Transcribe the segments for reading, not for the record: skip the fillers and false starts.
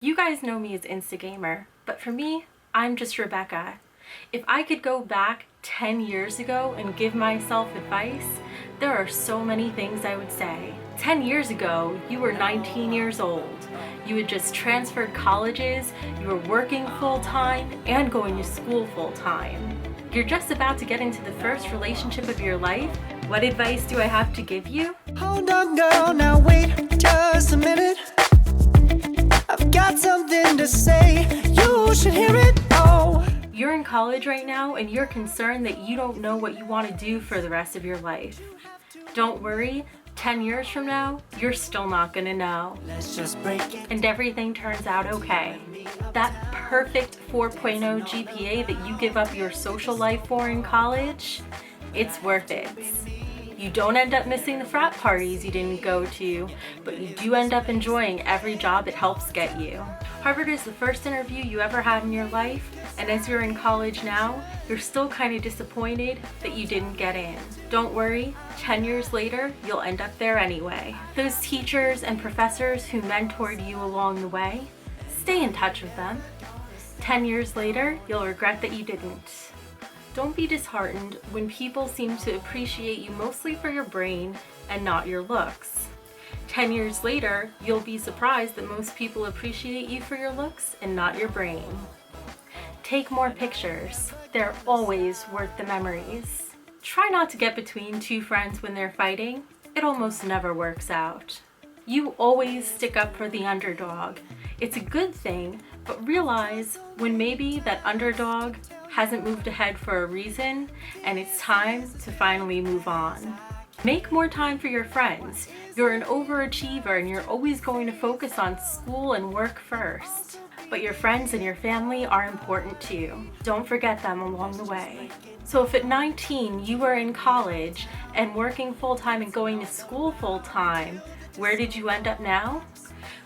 You guys know me as Instagamer, but for me, I'm just Rebecca. If I could go back 10 years ago and give myself advice, there are so many things I would say. 10 years ago, you were 19 years old. You had just transferred colleges, you were working full-time and going to school full-time. You're just about to get into the first relationship of your life. What advice do I have to give you? Hold on, girl, now wait just a minute. I've got something to say, you should hear it. Oh, You're in college right now and you're concerned that you don't know what you want to do for the rest of your life. Don't worry, 10 years from now, you're still not gonna know. let's just break it. And everything turns out okay. That perfect 4.0 GPA that you give up your social life for in college, it's worth it. You don't end up missing the frat parties you didn't go to, but you do end up enjoying every job it helps get you. Harvard is the first interview you ever had in your life, and as you're in college now, you're still kind of disappointed that you didn't get in. Don't worry, 10 years later, you'll end up there anyway. Those teachers and professors who mentored you along the way, stay in touch with them. 10 years later, you'll regret that you didn't. Don't be disheartened when people seem to appreciate you mostly for your brain and not your looks. 10 years later, you'll be surprised that most people appreciate you for your looks and not your brain. Take more pictures. They're always worth the memories. Try not to get between two friends when they're fighting. It almost never works out. You always stick up for the underdog. It's a good thing, but realize when maybe that underdog hasn't moved ahead for a reason and it's time to finally move on. Make more time for your friends. You're an overachiever and you're always going to focus on school and work first. But your friends and your family are important too. Don't forget them along the way. So if at 19 you were in college and working full-time and going to school full-time, where did you end up now?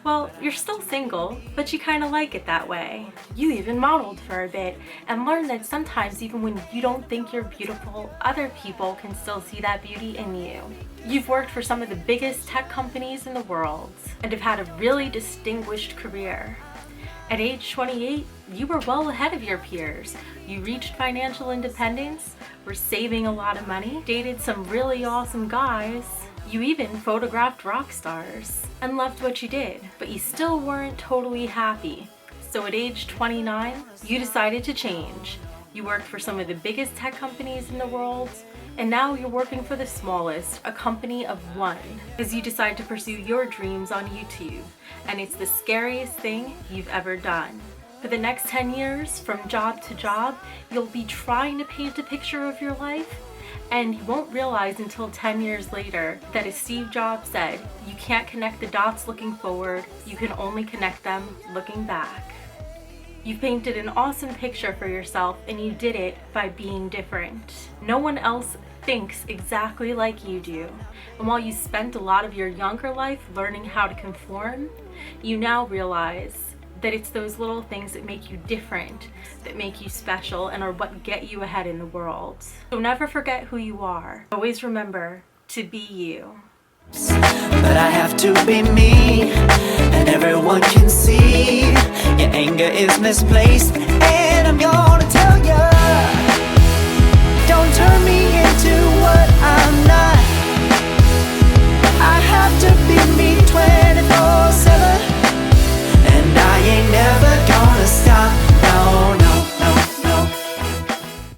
Well, you're still single, but you kind of like it that way. You even modeled for a bit and learned that sometimes even when you don't think you're beautiful, other people can still see that beauty in you. You've worked for some of the biggest tech companies in the world and have had a really distinguished career. At age 28, you were well ahead of your peers. You reached financial independence, were saving a lot of money, dated some really awesome guys. You even photographed rock stars and loved what you did, but you still weren't totally happy. So at age 29, you decided to change. You worked for some of the biggest tech companies in the world, and now you're working for the smallest, a company of one, as you decide to pursue your dreams on YouTube. And it's the scariest thing you've ever done. For the next 10 years, from job to job, you'll be trying to paint a picture of your life, and you won't realize until 10 years later that, as Steve Jobs said, you can't connect the dots looking forward, you can only connect them looking back. You've painted an awesome picture for yourself and you did it by being different. No one else thinks exactly like you do. And while you spent a lot of your younger life learning how to conform, you now realize that it's those little things that make you different, that make you special, and are what get you ahead in the world. So never forget who you are. Always remember to be you. But I have to be me, and everyone can see your anger is misplaced, and I'm yours.